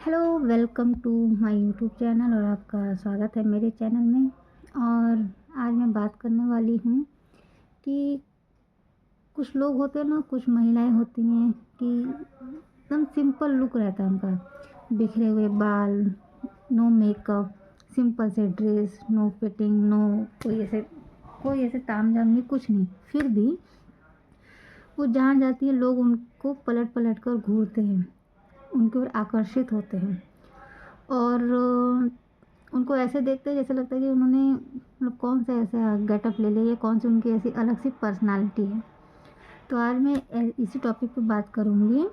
Hello, welcome to my YouTube channel और आपका स्वागत है मेरे चैनल में। और आज मैं बात करने वाली हूँ कि कुछ लोग होते हैं ना, कुछ महिलाएं होती हैं कि एकदम सिंपल लुक रहता है उनका, बिखरे हुए बाल, नो मेकअप, सिंपल से ड्रेस, नो फिटिंग, नो कोई ऐसे तामझाम नहीं, कुछ नहीं। फिर भी वो जहाँ जाती है लोग उनको पलट पलट कर घूरते हैं, उनकी ओर आकर्षित होते हैं और उनको ऐसे देखते हैं जैसे लगता है कि उन्होंने मतलब कौन सा ऐसा गेटअप ले लिया, कौन सी उनकी ऐसी अलग सी पर्सनालिटी है। तो आज मैं इसी टॉपिक पे बात करूँगी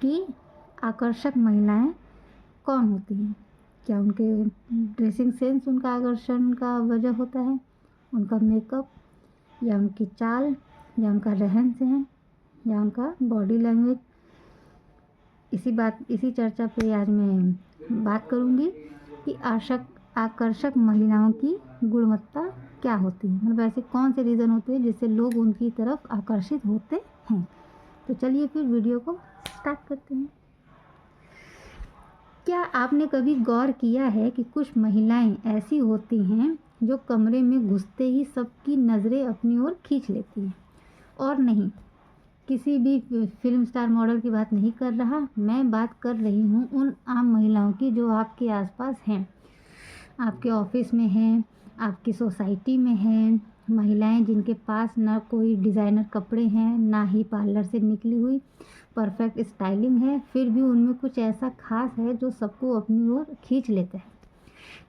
कि आकर्षक महिलाएं कौन होती हैं। क्या उनके ड्रेसिंग सेंस उनका आकर्षण का वजह होता है, उनका मेकअप, या उनकी चाल, या उनका रहन सहन, या उनका बॉडी लैंग्वेज। इसी चर्चा पे आज मैं बात करूँगी कि आकर्षक महिलाओं की गुणवत्ता क्या होती है, मतलब ऐसे कौन से रीज़न होते हैं जिससे लोग उनकी तरफ आकर्षित होते हैं। तो चलिए फिर वीडियो को स्टार्ट करते हैं। क्या आपने कभी गौर किया है कि कुछ महिलाएं ऐसी होती हैं जो कमरे में घुसते ही सबकी नज़रें अपनी ओर खींच लेती हैं। और नहीं, किसी भी फिल्म स्टार मॉडल की बात नहीं कर रहा, मैं बात कर रही हूँ उन आम महिलाओं की जो आपके आसपास हैं, आपके ऑफिस में हैं, आपकी सोसाइटी में हैं। महिलाएं जिनके पास ना कोई डिज़ाइनर कपड़े हैं, ना ही पार्लर से निकली हुई परफेक्ट स्टाइलिंग है, फिर भी उनमें कुछ ऐसा खास है जो सबको अपनी ओर खींच लेता है।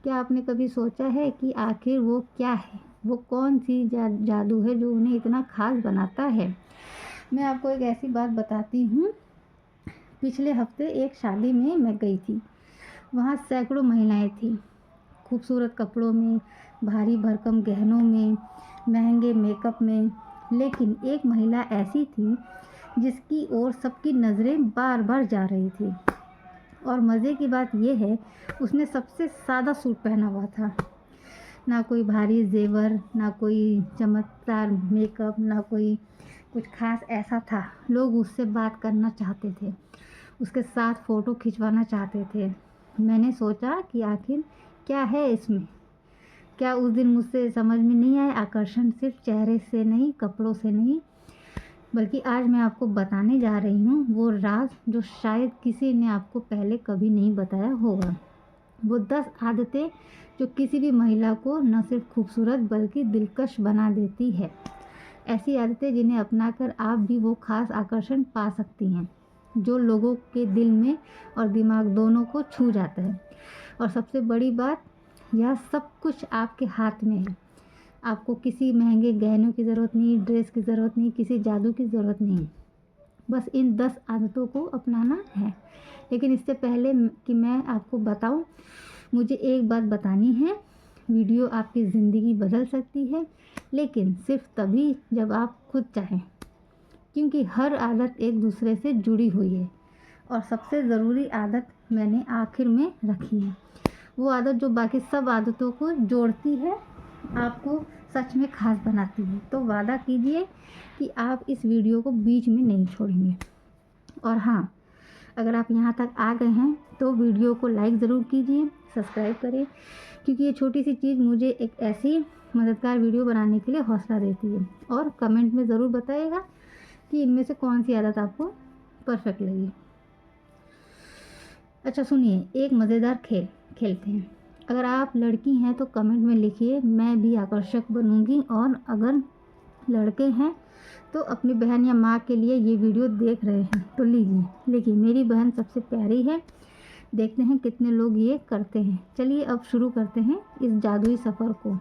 क्या आपने कभी सोचा है कि आखिर वो क्या है, वो कौन सी जादू है जो उन्हें इतना खास बनाता है। मैं आपको एक ऐसी बात बताती हूँ। पिछले हफ्ते एक शादी में मैं गई थी। वहाँ सैकड़ों महिलाएं थीं, खूबसूरत कपड़ों में, भारी भरकम गहनों में, महंगे मेकअप में। लेकिन एक महिला ऐसी थी जिसकी ओर सबकी नज़रें बार बार जा रही थी। और मज़े की बात यह है, उसने सबसे सादा सूट पहना हुआ था। ना कोई भारी जेवर, ना कोई चमकदार मेकअप, ना कोई कुछ खास ऐसा था। लोग उससे बात करना चाहते थे, उसके साथ फ़ोटो खिंचवाना चाहते थे। मैंने सोचा कि आखिर क्या है इसमें। क्या उस दिन मुझसे समझ में नहीं आया, आकर्षण सिर्फ चेहरे से नहीं, कपड़ों से नहीं, बल्कि आज मैं आपको बताने जा रही हूँ वो राज जो शायद किसी ने आपको पहले कभी नहीं बताया होगा। वो 10 आदतें जो किसी भी महिला को न सिर्फ खूबसूरत बल्कि दिलकश बना देती है। ऐसी आदतें जिन्हें अपनाकर आप भी वो खास आकर्षण पा सकती हैं जो लोगों के दिल में और दिमाग दोनों को छू जाता है। और सबसे बड़ी बात, यह सब कुछ आपके हाथ में है। आपको किसी महंगे गहनों की ज़रूरत नहीं, ड्रेस की ज़रूरत नहीं, किसी जादू की ज़रूरत नहीं। बस इन 10 आदतों को अपनाना है। लेकिन इससे पहले कि मैं आपको बताऊं, मुझे एक बात बतानी है। वीडियो आपकी ज़िंदगी बदल सकती है, लेकिन सिर्फ तभी जब आप खुद चाहें, क्योंकि हर आदत एक दूसरे से जुड़ी हुई है। और सबसे ज़रूरी आदत मैंने आखिर में रखी है, वो आदत जो बाकी सब आदतों को जोड़ती है, आपको सच में खास बनाती है। तो वादा कीजिए कि आप इस वीडियो को बीच में नहीं छोड़ेंगे। और हाँ, अगर आप यहाँ तक आ गए हैं तो वीडियो को लाइक ज़रूर कीजिए, सब्सक्राइब करें, क्योंकि ये छोटी सी चीज़ मुझे एक ऐसी मददगार वीडियो बनाने के लिए हौसला देती है। और कमेंट में ज़रूर बताइएगा कि इनमें से कौन सी आदत आपको परफेक्ट लगी। अच्छा सुनिए, एक मज़ेदार खेल खेलते हैं। अगर आप लड़की हैं तो कमेंट में लिखिए मैं भी आकर्षक बनूंगी, और अगर लड़के हैं तो अपनी बहन या माँ के लिए ये वीडियो देख रहे हैं तो लीजिए लिखिए मेरी बहन सबसे प्यारी है। देखते हैं कितने लोग ये करते हैं। चलिए अब शुरू करते हैं इस जादुई सफ़र को।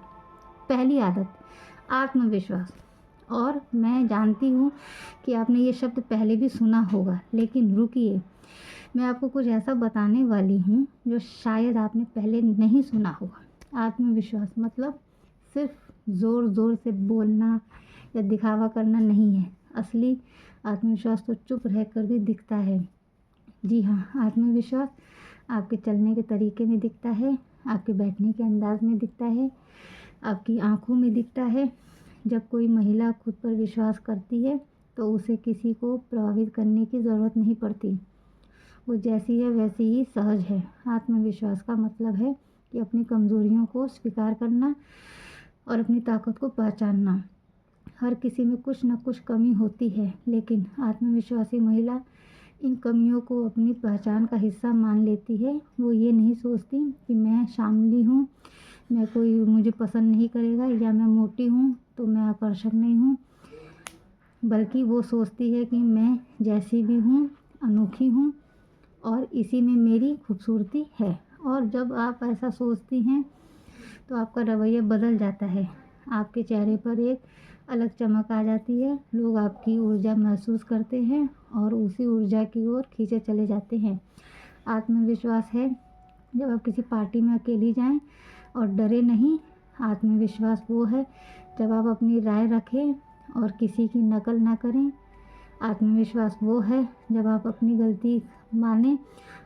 पहली आदत, आत्मविश्वास। और मैं जानती हूँ कि आपने ये शब्द पहले भी सुना होगा, लेकिन रुकिए, मैं आपको कुछ ऐसा बताने वाली हूँ जो शायद आपने पहले नहीं सुना होगा। आत्मविश्वास मतलब सिर्फ ज़ोर ज़ोर से बोलना या दिखावा करना नहीं है। असली आत्मविश्वास तो चुप रहकर भी दिखता है। जी हाँ, आत्मविश्वास आपके चलने के तरीके में दिखता है, आपके बैठने के अंदाज में दिखता है, आपकी आंखों में दिखता है। जब कोई महिला खुद पर विश्वास करती है तो उसे किसी को प्रभावित करने की ज़रूरत नहीं पड़ती। वो जैसी है वैसी ही सहज है। आत्मविश्वास का मतलब है कि अपनी कमज़ोरियों को स्वीकार करना और अपनी ताकत को पहचानना। हर किसी में कुछ न कुछ कमी होती है, लेकिन आत्मविश्वासी महिला इन कमियों को अपनी पहचान का हिस्सा मान लेती है। वो ये नहीं सोचती कि मैं शामली हूँ, मैं कोई मुझे पसंद नहीं करेगा, या मैं मोटी हूँ तो मैं आकर्षक नहीं हूँ, बल्कि वो सोचती है कि मैं जैसी भी हूँ अनोखी हूँ और इसी में मेरी खूबसूरती है। और जब आप ऐसा सोचती हैं तो आपका रवैया बदल जाता है। आपके चेहरे पर एक अलग चमक आ जाती है। लोग आपकी ऊर्जा महसूस करते हैं और उसी ऊर्जा की ओर खींचे चले जाते हैं। आत्मविश्वास है जब आप किसी पार्टी में अकेली जाएं और डरे नहीं। आत्मविश्वास वो है जब आप अपनी राय रखें और किसी की नकल ना करें। आत्मविश्वास वो है जब आप अपनी गलती मानें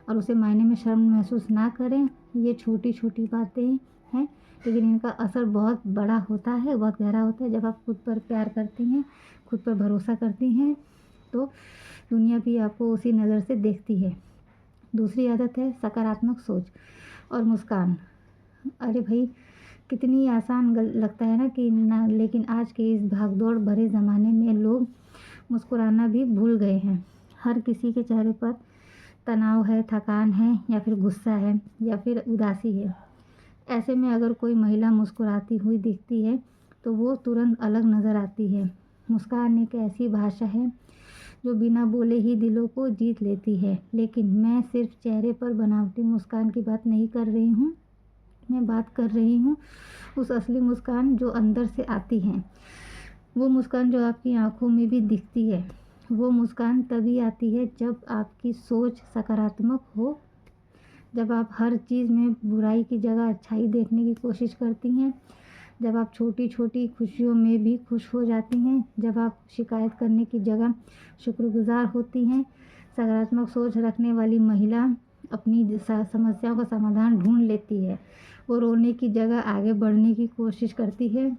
और उसे मायने में शर्म महसूस ना करें। ये छोटी छोटी बातें हैं, लेकिन इनका असर बहुत बड़ा होता है, बहुत गहरा होता है। जब आप खुद पर प्यार करती हैं, खुद पर भरोसा करती हैं, तो दुनिया भी आपको उसी नज़र से देखती है। दूसरी आदत है सकारात्मक सोच और मुस्कान। अरे भाई, कितनी आसान लगता है ना कि ना, लेकिन आज के इस भागदौड़ भरे ज़माने में लोग मुस्कुराना भी भूल गए हैं। हर किसी के चेहरे पर तनाव है, थकान है, या फिर गुस्सा है, या फिर उदासी है। ऐसे में अगर कोई महिला मुस्कुराती हुई दिखती है तो वो तुरंत अलग नज़र आती है। मुस्कान एक ऐसी भाषा है जो बिना बोले ही दिलों को जीत लेती है। लेकिन मैं सिर्फ चेहरे पर बनावटी मुस्कान की बात नहीं कर रही हूँ, मैं बात कर रही हूँ उस असली मुस्कान जो अंदर से आती है। वो मुस्कान जो आपकी आंखों में भी दिखती है। वो मुस्कान तभी आती है जब आपकी सोच सकारात्मक हो, जब आप हर चीज़ में बुराई की जगह अच्छाई देखने की कोशिश करती हैं, जब आप छोटी छोटी खुशियों में भी खुश हो जाती हैं, जब आप शिकायत करने की जगह शुक्रगुजार होती हैं। सकारात्मक सोच रखने वाली महिला अपनी समस्याओं का समाधान ढूंढ लेती है। वो रोने की जगह आगे बढ़ने की कोशिश करती है।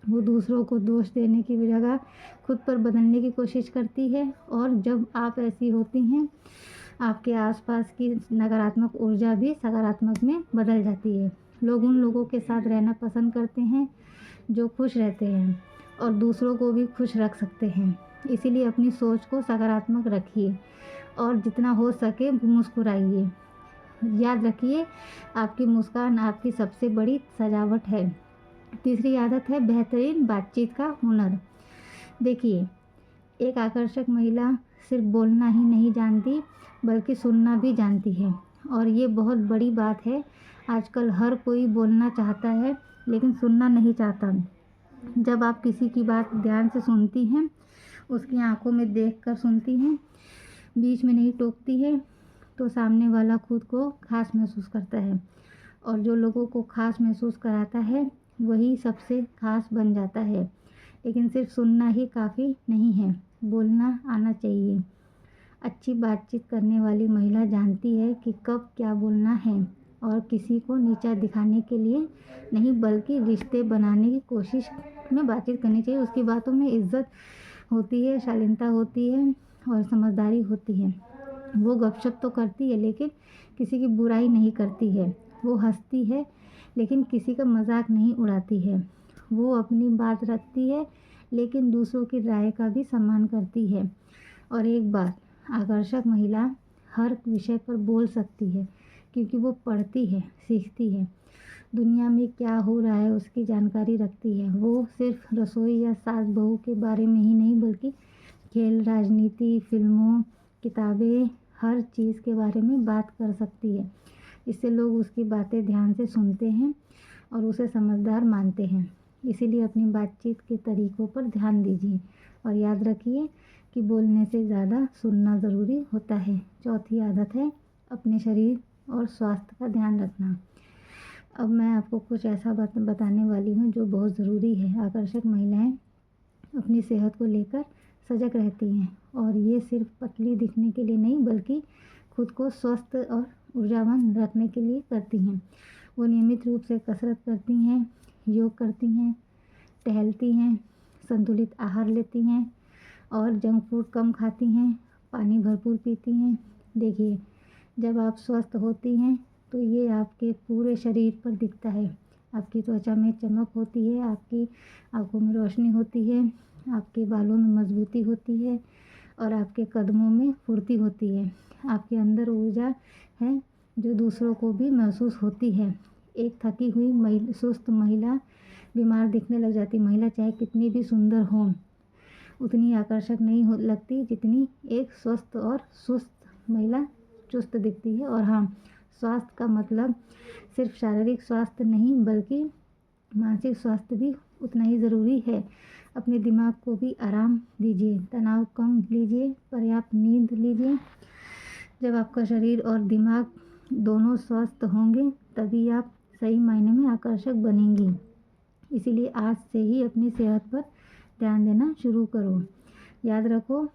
वो दूसरों को दोष देने की जगह खुद पर बदलने की कोशिश करती है। और जब आप ऐसी होती हैं, आपके आसपास की नकारात्मक ऊर्जा भी सकारात्मक में बदल जाती है। लोग उन लोगों के साथ रहना पसंद करते हैं जो खुश रहते हैं और दूसरों को भी खुश रख सकते हैं। इसीलिए अपनी सोच को सकारात्मक रखिए और जितना हो सके मुस्कुराइए। याद रखिए, आपकी मुस्कान आपकी सबसे बड़ी सजावट है। तीसरी आदत है बेहतरीन बातचीत का हुनर। देखिए, एक आकर्षक महिला सिर्फ बोलना ही नहीं जानती, बल्कि सुनना भी जानती है, और ये बहुत बड़ी बात है। आजकल हर कोई बोलना चाहता है, लेकिन सुनना नहीं चाहता। जब आप किसी की बात ध्यान से सुनती हैं, उसकी आंखों में देखकर सुनती हैं, बीच में नहीं टोकती है, तो सामने वाला खुद को खास महसूस करता है। और जो लोगों को खास महसूस कराता है, वही सबसे खास बन जाता है। लेकिन सिर्फ सुनना ही काफ़ी नहीं है, बोलना आना चाहिए। अच्छी बातचीत करने वाली महिला जानती है कि कब क्या बोलना है, और किसी को नीचा दिखाने के लिए नहीं, बल्कि रिश्ते बनाने की कोशिश में बातचीत करनी चाहिए। उसकी बातों में इज्जत होती है, शालीनता होती है और समझदारी होती है। वो गपशप तो करती है, लेकिन किसी की बुराई नहीं करती है। वो हंसती है, लेकिन किसी का मजाक नहीं उड़ाती है। वो अपनी बात रखती है, लेकिन दूसरों की राय का भी सम्मान करती है। और एक बात, आकर्षक महिला हर विषय पर बोल सकती है, क्योंकि वो पढ़ती है, सीखती है, दुनिया में क्या हो रहा है उसकी जानकारी रखती है। वो सिर्फ रसोई या सास बहू के बारे में ही नहीं, बल्कि खेल, राजनीति, फिल्मों, किताबें, हर चीज़ के बारे में बात कर सकती है। इससे लोग उसकी बातें ध्यान से सुनते हैं और उसे समझदार मानते हैं। इसीलिए अपनी बातचीत के तरीकों पर ध्यान दीजिए और याद रखिए कि बोलने से ज़्यादा सुनना ज़रूरी होता है। चौथी आदत है अपने शरीर और स्वास्थ्य का ध्यान रखना। अब मैं आपको कुछ ऐसा बताने वाली हूँ जो बहुत ज़रूरी है। आकर्षक महिलाएं अपनी सेहत को लेकर सजग रहती हैं, और ये सिर्फ पतली दिखने के लिए नहीं, बल्कि खुद को स्वस्थ और ऊर्जावान रखने के लिए करती हैं। वो नियमित रूप से कसरत करती हैं, योग करती हैं, टहलती हैं, संतुलित आहार लेती हैं और जंक फूड कम खाती हैं, पानी भरपूर पीती हैं। देखिए, जब आप स्वस्थ होती हैं तो ये आपके पूरे शरीर पर दिखता है। आपकी त्वचा में चमक होती है, आपकी आँखों में रोशनी होती है, आपके बालों में मजबूती होती है और आपके कदमों में फुर्ती होती है। आपके अंदर ऊर्जा है जो दूसरों को भी महसूस होती है। एक थकी हुई सुस्त महिला बीमार दिखने लग जाती। महिला चाहे कितनी भी सुंदर हो, उतनी आकर्षक नहीं लगती जितनी एक स्वस्थ और सुस्त महिला चुस्त दिखती है। और हाँ, स्वास्थ्य का मतलब सिर्फ शारीरिक स्वास्थ्य नहीं बल्कि मानसिक स्वास्थ्य भी उतना ही ज़रूरी है। अपने दिमाग को भी आराम दीजिए, तनाव कम लीजिए, पर्याप्त नींद लीजिए। जब आपका शरीर और दिमाग दोनों स्वस्थ होंगे तभी आप सही मायने में आकर्षक बनेंगी। इसीलिए आज से ही अपनी सेहत पर ध्यान देना शुरू करो। याद रखो,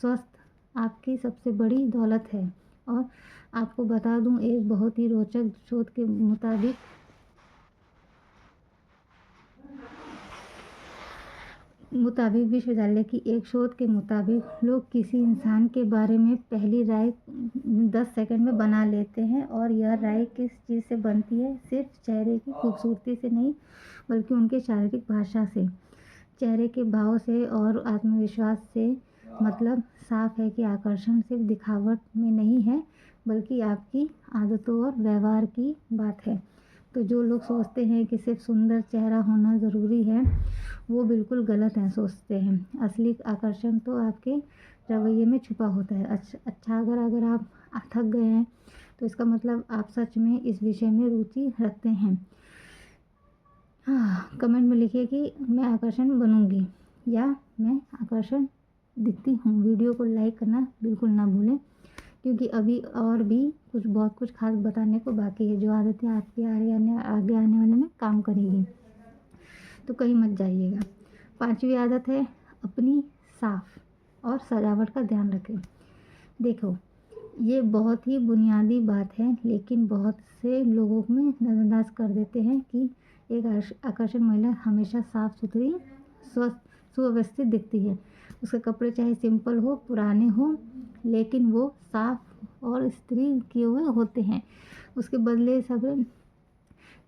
स्वस्थ आपकी सबसे बड़ी दौलत है। और आपको बता दूं, एक बहुत ही रोचक शोध के मुताबिक विश्वविद्यालय की एक शोध के मुताबिक लोग किसी इंसान के बारे में पहली राय 10 सेकंड में बना लेते हैं। और यह राय किस चीज़ से बनती है? सिर्फ चेहरे की खूबसूरती से नहीं बल्कि उनके शारीरिक भाषा से, चेहरे के भाव से और आत्मविश्वास से। मतलब साफ है कि आकर्षण सिर्फ दिखावट में नहीं है बल्कि आपकी आदतों और व्यवहार की बात है। तो जो लोग सोचते हैं कि सिर्फ सुंदर चेहरा होना ज़रूरी है, वो बिल्कुल गलत हैं सोचते हैं। असली आकर्षण तो आपके रवैये में छुपा होता है। अच्छा, अगर आप थक गए हैं तो इसका मतलब आप सच में इस विषय में रुचि रखते हैं। हाँ, कमेंट में लिखिए कि मैं आकर्षण बनूंगी या मैं आकर्षण दिखती हूँ। वीडियो को लाइक करना बिल्कुल ना भूलें, क्योंकि अभी और भी बहुत कुछ खास बताने को बाकी है, जो आदतें आपके आगे आने वाले में काम करेगी। तो कहीं मत जाइएगा। 5वीं आदत है, अपनी साफ और सजावट का ध्यान रखें। देखो, ये बहुत ही बुनियादी बात है, लेकिन बहुत से लोगों में नज़रअंदाज कर देते हैं कि एक आकर्षक महिला हमेशा साफ सुथरी, स्वस्थ, सुव्यवस्थित दिखती है। उसके कपड़े चाहे सिंपल हो, पुराने हो, लेकिन वो साफ और इस्त्री किए हुए होते हैं। उसके बदले सब,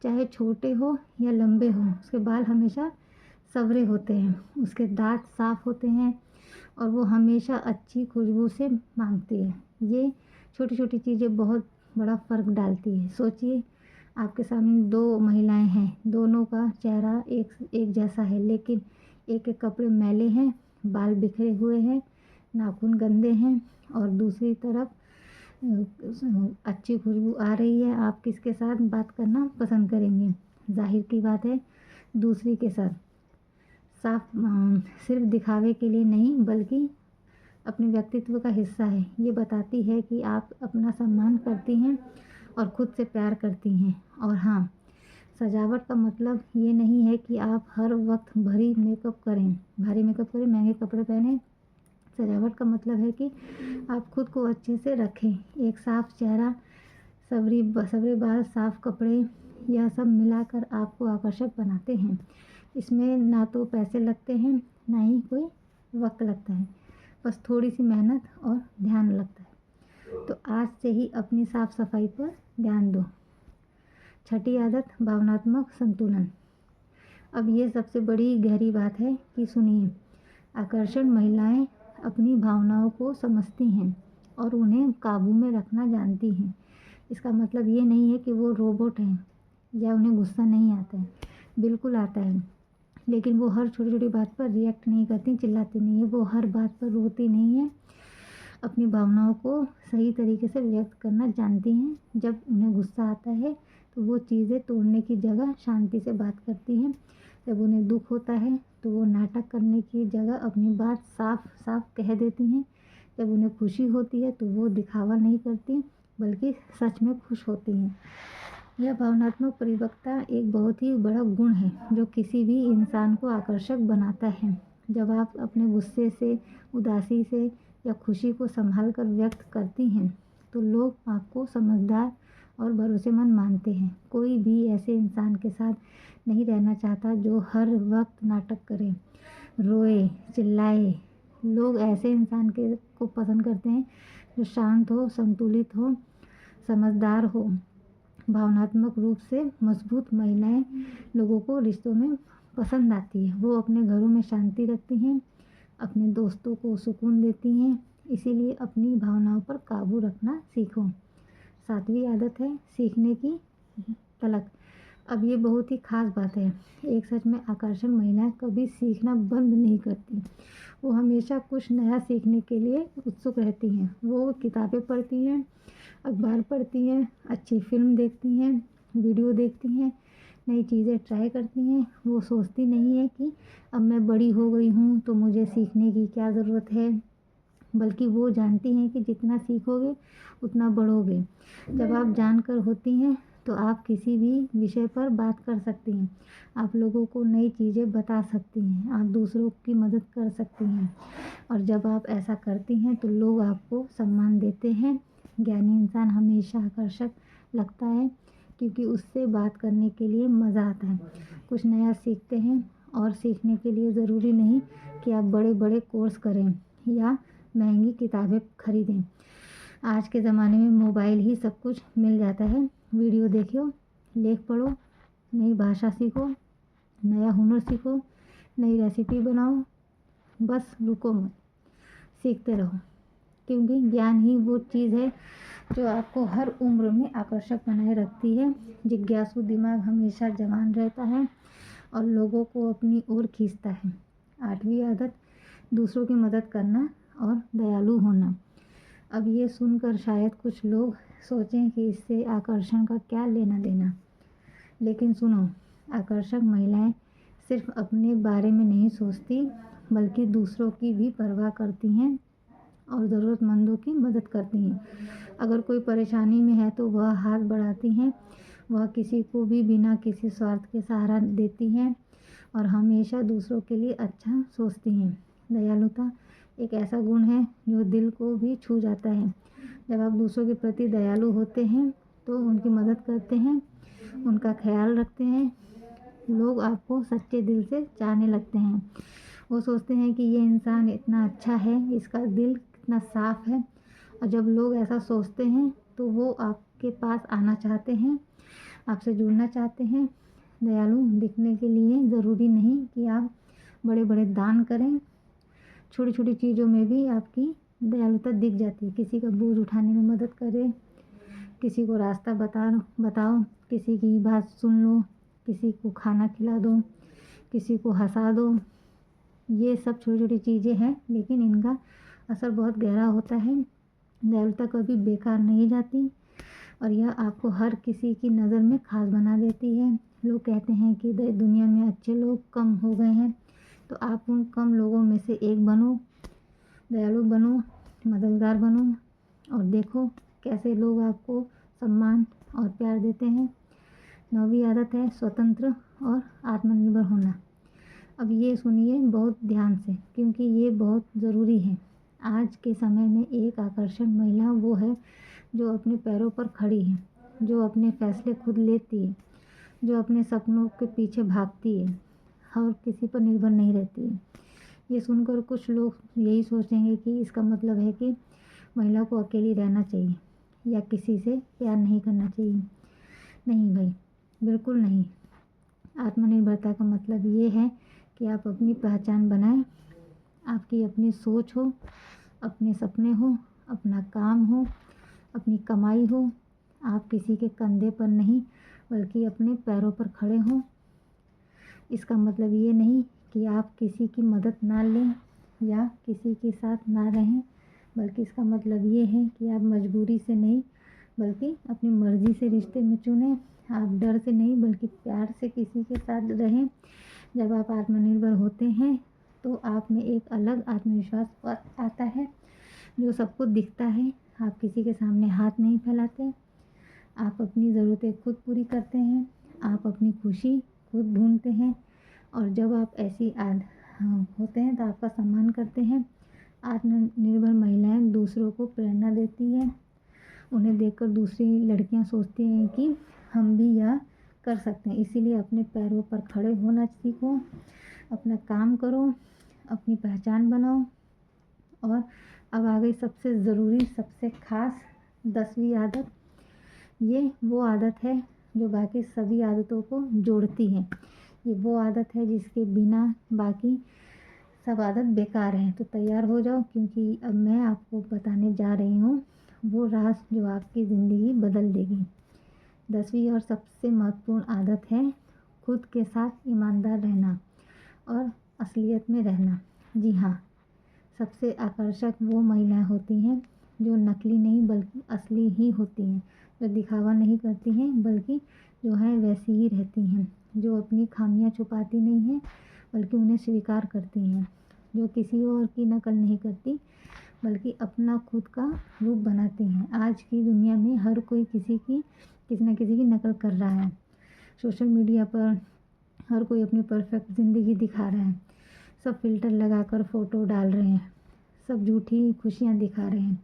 चाहे छोटे हो या लंबे हो, उसके बाल हमेशा संवरे होते हैं, उसके दांत साफ होते हैं और वो हमेशा अच्छी खुशबू से मांगती है। ये छोटी छोटी चीज़ें बहुत बड़ा फ़र्क डालती है। सोचिए, आपके सामने 2 महिलाएं हैं, दोनों का चेहरा एक जैसा है, लेकिन एक के कपड़े मैले हैं, बाल बिखरे हुए हैं, नाखून गंदे हैं और दूसरी तरफ अच्छी खुशबू आ रही है। आप किसके साथ बात करना पसंद करेंगे? जाहिर की बात है, दूसरी के साथ। साफ सिर्फ दिखावे के लिए नहीं बल्कि अपने व्यक्तित्व का हिस्सा है। ये बताती है कि आप अपना सम्मान करती हैं और खुद से प्यार करती हैं। और हाँ, सजावट का मतलब ये नहीं है कि आप हर वक्त भारी मेकअप करें, महंगे कपड़े पहनें। सजावट का मतलब है कि आप खुद को अच्छे से रखें। एक साफ चेहरा, सवरे बाल, साफ कपड़े, यह सब मिलाकर आपको आकर्षक बनाते हैं। इसमें ना तो पैसे लगते हैं, ना ही कोई वक्त लगता है, बस थोड़ी सी मेहनत और ध्यान लगता है। तो आज से ही अपनी साफ सफाई पर ध्यान दो। 6ठी आदत, भावनात्मक संतुलन। अब ये सबसे बड़ी गहरी बात है कि सुनिए, आकर्षण महिलाएं अपनी भावनाओं को समझती हैं और उन्हें काबू में रखना जानती हैं। इसका मतलब ये नहीं है कि वो रोबोट हैं या उन्हें गुस्सा नहीं आता है। बिल्कुल आता है, लेकिन वो हर छोटी छोटी बात पर रिएक्ट नहीं करती, चिल्लाती नहीं है, वो हर बात पर रोती नहीं है। अपनी भावनाओं को सही तरीके से व्यक्त करना जानती हैं। जब उन्हें गुस्सा आता है तो वो चीज़ें तोड़ने की जगह शांति से बात करती हैं। जब उन्हें दुख होता है तो वो नाटक करने की जगह अपनी बात साफ साफ कह देती हैं। जब उन्हें खुशी होती है तो वो दिखावा नहीं करती बल्कि सच में खुश होती हैं। यह भावनात्मक परिपक्वता एक बहुत ही बड़ा गुण है जो किसी भी इंसान को आकर्षक बनाता है। जब आप अपने गुस्से से, उदासी से या खुशी को संभाल कर व्यक्त करती हैं तो लोग आपको समझदार और भरोसेमंद मानते हैं। कोई भी ऐसे इंसान के साथ नहीं रहना चाहता जो हर वक्त नाटक करे, रोए, चिल्लाए। लोग ऐसे इंसान को पसंद करते हैं जो शांत हो, संतुलित हो समझदार हो, भावनात्मक रूप से मजबूत महिलाएं लोगों को रिश्तों में पसंद आती है। वो अपने घरों में शांति रखती हैं, अपने दोस्तों को सुकून देती हैं। इसीलिए अपनी भावनाओं पर काबू रखना सीखो। 7वीं आदत है सीखने की तलक। अब ये बहुत ही खास बात है। एक सच में आकर्षक महिलाएं कभी सीखना बंद नहीं करती। वो हमेशा कुछ नया सीखने के लिए उत्सुक रहती हैं। वो किताबें पढ़ती हैं, अखबार पढ़ती हैं, अच्छी फिल्म देखती हैं, वीडियो देखती हैं, नई चीज़ें ट्राई करती हैं। वो सोचती नहीं है कि अब मैं बड़ी हो गई हूँ तो मुझे सीखने की क्या ज़रूरत है, बल्कि वो जानती हैं कि जितना सीखोगे उतना बढ़ोगे। जब आप जानकर होती हैं तो आप किसी भी विषय पर बात कर सकती हैं, आप लोगों को नई चीज़ें बता सकती हैं, आप दूसरों की मदद कर सकती हैं। और जब आप ऐसा करती हैं तो लोग आपको सम्मान देते हैं। ज्ञानी इंसान हमेशा आकर्षक लगता है क्योंकि उससे बात करने के लिए मज़ा आता है। कुछ नया सीखते हैं और सीखने के लिए ज़रूरी नहीं कि आप बड़े बड़े कोर्स करें या महंगी किताबें खरीदें। आज के ज़माने में मोबाइल ही सब कुछ मिल जाता है। वीडियो देखो, लेख पढ़ो, नई भाषा सीखो, नया हुनर सीखो, नई रेसिपी बनाओ। बस रुको मत, सीखते रहो, क्योंकि ज्ञान ही वो चीज़ है जो आपको हर उम्र में आकर्षक बनाए रखती है। जिज्ञासु दिमाग हमेशा जवान रहता है और लोगों को अपनी ओर खींचता है। 8वीं आदत दूसरों की मदद करना और दयालु होना। अब ये सुनकर शायद कुछ लोग सोचें कि इससे आकर्षण का क्या लेना देना, लेकिन सुनो, आकर्षक महिलाएं सिर्फ अपने बारे में नहीं सोचती बल्कि दूसरों की भी परवाह करती हैं और ज़रूरतमंदों की मदद करती हैं। अगर कोई परेशानी में है तो वह हाथ बढ़ाती हैं, वह किसी को भी बिना किसी स्वार्थ के सहारा देती हैं और हमेशा दूसरों के लिए अच्छा सोचती हैं। दयालुता एक ऐसा गुण है जो दिल को भी छू जाता है। जब आप दूसरों के प्रति दयालु होते हैं तो उनकी मदद करते हैं, उनका ख्याल रखते हैं, लोग आपको सच्चे दिल से चाहने लगते हैं। वो सोचते हैं कि ये इंसान इतना अच्छा है, इसका दिल कितना साफ है। और जब लोग ऐसा सोचते हैं तो वो आपके पास आना चाहते हैं, आपसे जुड़ना चाहते हैं। दयालु दिखने के लिए ज़रूरी नहीं कि आप बड़े बड़े दान करें, छोटी छोटी चीज़ों में भी आपकी दयालुता दिख जाती है। किसी का बोझ उठाने में मदद करें, किसी को रास्ता बताओ, किसी की बात सुन लो, किसी को खाना खिला दो, किसी को हंसा दो। ये सब छोटी छोटी चीज़ें हैं, लेकिन इनका असर बहुत गहरा होता है। दयालुता कभी बेकार नहीं जाती और यह आपको हर किसी की नज़र में खास बना देती है। लोग कहते हैं कि दुनिया में अच्छे लोग कम हो गए हैं, तो आप उन कम लोगों में से एक बनो। दयालु बनो, मददगार बनो और देखो कैसे लोग आपको सम्मान और प्यार देते हैं। 9वीं आदत है स्वतंत्र और आत्मनिर्भर होना। अब ये सुनिए बहुत ध्यान से, क्योंकि ये बहुत ज़रूरी है। आज के समय में एक आकर्षक महिला वो है जो अपने पैरों पर खड़ी है, जो अपने फैसले खुद लेती है, जो अपने सपनों के पीछे भागती है और किसी पर निर्भर नहीं रहती है। ये सुनकर कुछ लोग यही सोचेंगे कि इसका मतलब है कि महिला को अकेली रहना चाहिए या किसी से प्यार नहीं करना चाहिए। नहीं भाई, बिल्कुल नहीं। आत्मनिर्भरता का मतलब ये है कि आप अपनी पहचान बनाएं, आपकी अपनी सोच हो, अपने सपने हो, अपना काम हो, अपनी कमाई हो। आप किसी के कंधे पर नहीं बल्कि अपने पैरों पर खड़े हों। इसका मतलब ये नहीं कि आप किसी की मदद ना लें या किसी के साथ ना रहें, बल्कि इसका मतलब ये है कि आप मजबूरी से नहीं बल्कि अपनी मर्ज़ी से रिश्ते में चुनें। आप डर से नहीं बल्कि प्यार से किसी के साथ रहें। जब आप आत्मनिर्भर होते हैं तो आप में एक अलग आत्मविश्वास आता है जो सबको दिखता है। आप किसी के सामने हाथ नहीं फैलाते, आप अपनी ज़रूरतें खुद पूरी करते हैं, आप अपनी खुशी खुद ढूंढते हैं और जब आप ऐसी होते हैं तो आपका सम्मान करते हैं। आत्मनिर्भर महिलाएं दूसरों को प्रेरणा देती हैं। उन्हें देखकर दूसरी लड़कियां सोचती हैं कि हम भी यह कर सकते हैं। इसीलिए अपने पैरों पर खड़े होना सीखो, अपना काम करो, अपनी पहचान बनाओ। और अब आ गई सबसे ज़रूरी, सबसे ख़ास 10वीं आदत, ये वो आदत है जो बाकी सभी आदतों को जोड़ती है। ये वो आदत है जिसके बिना बाकी सब आदत बेकार हैं। तो तैयार हो जाओ, क्योंकि अब मैं आपको बताने जा रही हूँ वो राज जो आपकी ज़िंदगी बदल देगी। 10वीं और सबसे महत्वपूर्ण आदत है खुद के साथ ईमानदार रहना और असलियत में रहना। जी हाँ, सबसे आकर्षक वो महिलाएं होती हैं जो नकली नहीं बल्कि असली ही होती हैं, जो दिखावा नहीं करती हैं बल्कि जो है वैसी ही रहती हैं, जो अपनी खामियां छुपाती नहीं हैं बल्कि उन्हें स्वीकार करती हैं, जो किसी और की नकल नहीं करती बल्कि अपना खुद का रूप बनाती हैं। आज की दुनिया में हर कोई किसी न किसी की नकल कर रहा है। सोशल मीडिया पर हर कोई अपनी परफेक्ट ज़िंदगी दिखा रहा है। सब फ़िल्टर लगाकर फ़ोटो डाल रहे हैं, सब झूठी खुशियाँ दिखा रहे हैं,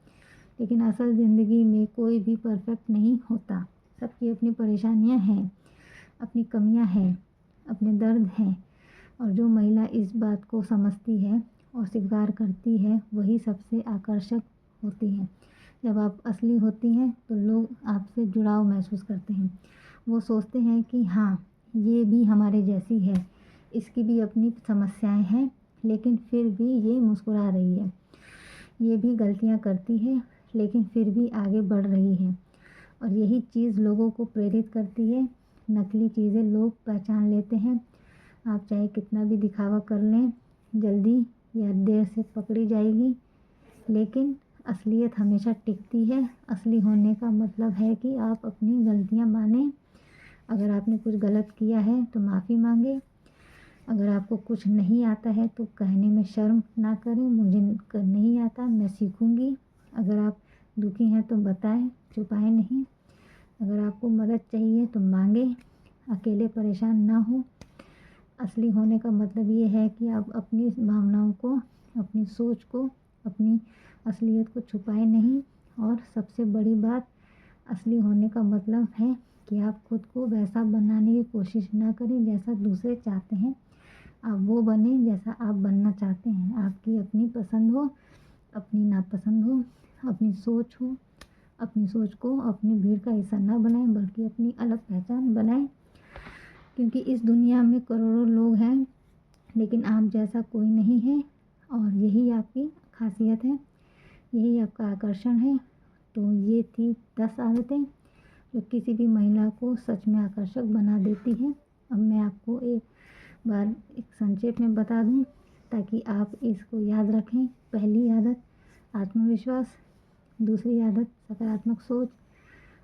लेकिन असल ज़िंदगी में कोई भी परफेक्ट नहीं होता। सबकी अपनी परेशानियाँ हैं, अपनी कमियाँ हैं, अपने दर्द हैं, और जो महिला इस बात को समझती है और स्वीकार करती है वही सबसे आकर्षक होती है। जब आप असली होती हैं तो लोग आपसे जुड़ाव महसूस करते हैं। वो सोचते हैं कि हाँ, ये भी हमारे जैसी है, इसकी भी अपनी समस्याएं हैं, लेकिन फिर भी ये मुस्कुरा रही है। ये भी गलतियां करती है, लेकिन फिर भी आगे बढ़ रही है। और यही चीज़ लोगों को प्रेरित करती है। नकली चीज़ें लोग पहचान लेते हैं। आप चाहे कितना भी दिखावा कर लें, जल्दी या देर से पकड़ी जाएगी, लेकिन असलियत हमेशा टिकती है। असली होने का मतलब है कि आप अपनी गलतियां मानें। अगर आपने कुछ गलत किया है तो माफ़ी मांगे। अगर आपको कुछ नहीं आता है तो कहने में शर्म ना करें, मुझे नहीं आता, मैं सीखूंगी। अगर आप दुखी हैं तो बताएं, छुपाएं नहीं। अगर आपको मदद चाहिए तो मांगे, अकेले परेशान ना हो। असली होने का मतलब ये है कि आप अपनी भावनाओं को, अपनी सोच को, अपनी असलियत को छुपाएं नहीं। और सबसे बड़ी बात, असली होने का मतलब है कि आप खुद को वैसा बनाने की कोशिश ना करें जैसा दूसरे चाहते हैं। आप वो बने जैसा आप बनना चाहते हैं। आपकी अपनी पसंद हो, अपनी नापसंद हो, अपनी सोच हो। अपनी सोच को अपनी भीड़ का हिस्सा ना बनाएं बल्कि अपनी अलग पहचान बनाएं, क्योंकि इस दुनिया में करोड़ों लोग हैं लेकिन आप जैसा कोई नहीं है। और यही आपकी खासियत है, यही आपका आकर्षण है। तो ये थी 10 आदतें जो किसी भी महिला को सच में आकर्षक बना देती है। अब मैं आपको एक बार एक संक्षेप में बता दूं ताकि आप इसको याद रखें। पहली आदत आत्मविश्वास, दूसरी आदत सकारात्मक सोच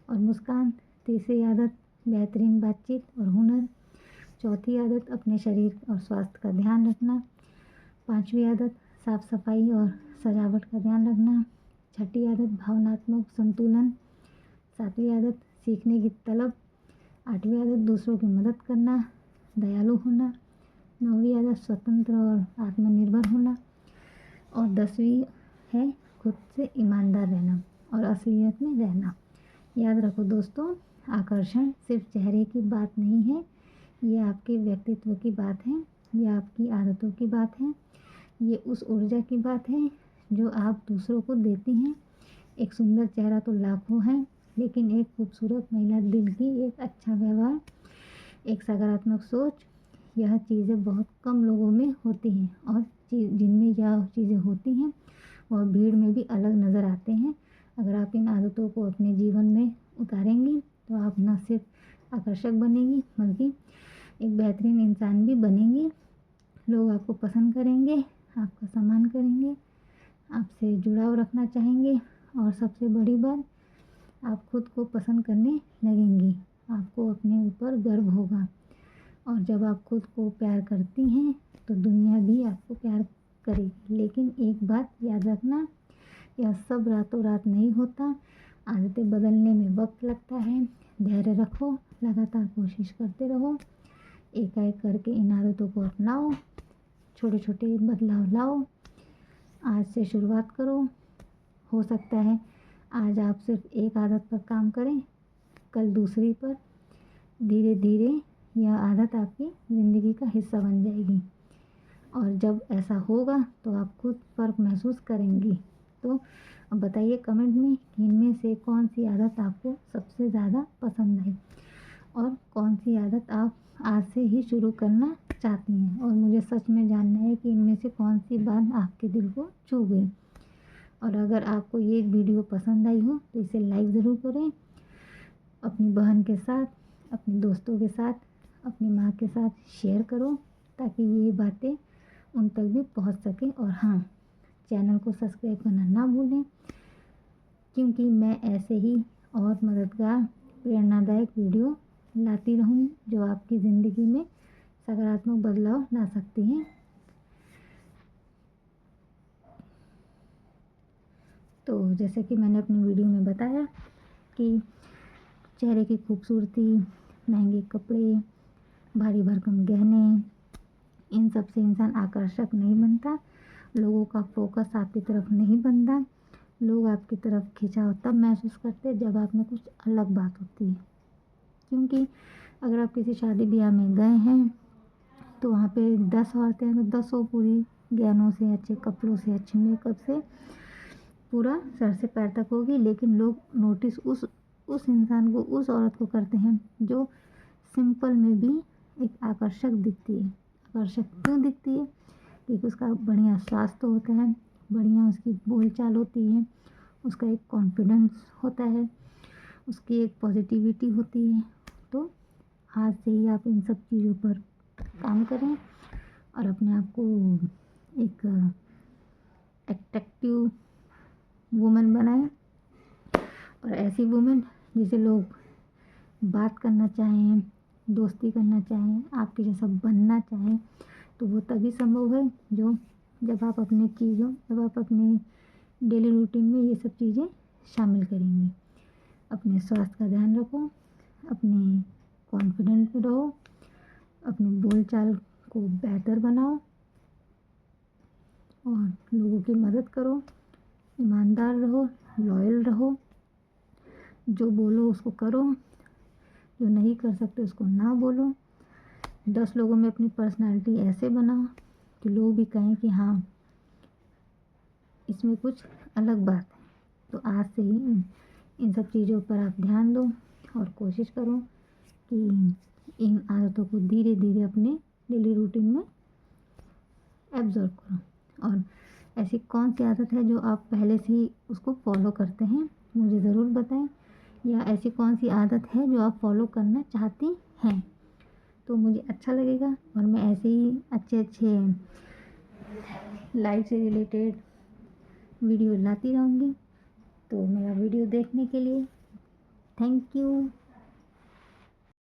और मुस्कान, तीसरी आदत बेहतरीन बातचीत और हुनर, चौथी आदत अपने शरीर और स्वास्थ्य का ध्यान रखना, पांचवी आदत साफ सफाई और सजावट का ध्यान रखना, छठी आदत भावनात्मक संतुलन, सातवीं आदत सीखने की तलब, आठवीं आदत दूसरों की मदद करना, दयालु होना, नौवीं आदत स्वतंत्र और आत्मनिर्भर होना, और 10वीं है खुद से ईमानदार रहना और असलियत में रहना। याद रखो दोस्तों, आकर्षण सिर्फ चेहरे की बात नहीं है, ये आपके व्यक्तित्व की बात है, ये आपकी आदतों की बात है, ये उस ऊर्जा की बात है जो आप दूसरों को देती हैं। एक सुंदर चेहरा तो लाखों हैं, लेकिन एक खूबसूरत महिला दिल की, एक अच्छा व्यवहार, एक सकारात्मक सोच, यह चीज़ें बहुत कम लोगों में होती हैं। और जिनमें यह चीज़ें होती हैं वह भीड़ में भी अलग नज़र आते हैं। अगर आप इन आदतों को अपने जीवन में उतारेंगी तो आप न सिर्फ आकर्षक बनेंगी बल्कि एक बेहतरीन इंसान भी बनेंगी। लोग आपको पसंद करेंगे, आपका सम्मान करेंगे, आपसे जुड़ाव रखना चाहेंगे, और सबसे बड़ी बात, आप खुद को पसंद करने लगेंगी। आपको अपने ऊपर गर्व होगा। और जब आप खुद को प्यार करती हैं तो दुनिया भी आपको प्यार करेगी। लेकिन एक बात याद रखना, यह सब रातों रात नहीं होता। आदतें बदलने में वक्त लगता है। धैर्य रखो, लगातार कोशिश करते रहो, एक एक करके इन आदतों को अपनाओ, छोटे छोटे बदलाव लाओ। आज से शुरुआत करो। हो सकता है आज आप सिर्फ एक आदत पर काम करें, कल दूसरी पर। धीरे धीरे यह आदत आपकी ज़िंदगी का हिस्सा बन जाएगी, और जब ऐसा होगा तो आप खुद फ़र्क महसूस करेंगी। तो अब बताइए कमेंट में कि इनमें से कौन सी आदत आपको सबसे ज़्यादा पसंद आई और कौन सी आदत आप आज से ही शुरू करना चाहती हैं। और मुझे सच में जानना है कि इनमें से कौन सी बात आपके दिल को छू गई। और अगर आपको ये वीडियो पसंद आई हो तो इसे लाइक ज़रूर करें, अपनी बहन के साथ, अपने दोस्तों के साथ, अपनी माँ के साथ शेयर करो ताकि ये बातें उन तक भी पहुँच सकें। और हाँ, चैनल को सब्सक्राइब करना ना भूलें, क्योंकि मैं ऐसे ही और मददगार प्रेरणादायक वीडियो लाती रहूँ जो आपकी ज़िंदगी में सकारात्मक बदलाव ला सकती हैं। तो जैसे कि मैंने अपनी वीडियो में बताया कि चेहरे की खूबसूरती, महंगे कपड़े, भारी भरकम गहने, इन सब से इंसान आकर्षक नहीं बनता। लोगों का फोकस आपकी तरफ नहीं बनता। लोग आपकी तरफ खिंचाव तब महसूस करते हैं जब आप में कुछ अलग बात होती है। क्योंकि अगर आप किसी शादी ब्याह में गए हैं तो वहाँ पे 10 औरतें हैं तो 10 पूरी गहनों से, अच्छे कपड़ों से, अच्छे मेकअप से पूरा सर से पैर तक होगी, लेकिन लोग नोटिस उस इंसान को, उस औरत को करते हैं जो सिंपल में भी एक आकर्षक दिखती है। आकर्षक क्यों दिखती है? क्योंकि उसका बढ़िया स्वास्थ्य होता है, बढ़िया उसकी बोलचाल होती है, उसका एक कॉन्फिडेंस होता है, उसकी एक पॉजिटिविटी होती है। तो आज से ही आप इन सब चीज़ों पर काम करें और अपने आप को एक अट्रैक्टिव वुमन बनाएं, और ऐसी वुमन जिसे लोग बात करना चाहें, दोस्ती करना चाहें, आपके जैसा बनना चाहें। तो वो तभी संभव है जब आप अपने डेली रूटीन में ये सब चीज़ें शामिल करेंगी। अपने स्वास्थ्य का ध्यान रखो, अपने कॉन्फिडेंट में रहो, अपनी बोलचाल को बेहतर बनाओ और लोगों की मदद करो, ईमानदार रहो, लॉयल रहो, जो बोलो उसको करो, जो नहीं कर सकते उसको ना बोलो। 10 लोगों में अपनी पर्सनालिटी ऐसे बनाओ कि लोग भी कहें कि हाँ, इसमें कुछ अलग बात है। तो आज से ही इन सब चीज़ों पर आप ध्यान दो और कोशिश करो कि इन आदतों को धीरे धीरे अपने डेली रूटीन में एब्जॉर्ब करो। और ऐसी कौन सी आदत है जो आप पहले से ही उसको फॉलो करते हैं, मुझे ज़रूर बताएं। या ऐसी कौन सी आदत है जो आप फॉलो करना चाहती हैं, तो मुझे अच्छा लगेगा। और मैं ऐसे ही अच्छे लाइफ से रिलेटेड वीडियो लाती रहूँगी। तो मेरा वीडियो देखने के लिए थैंक यू।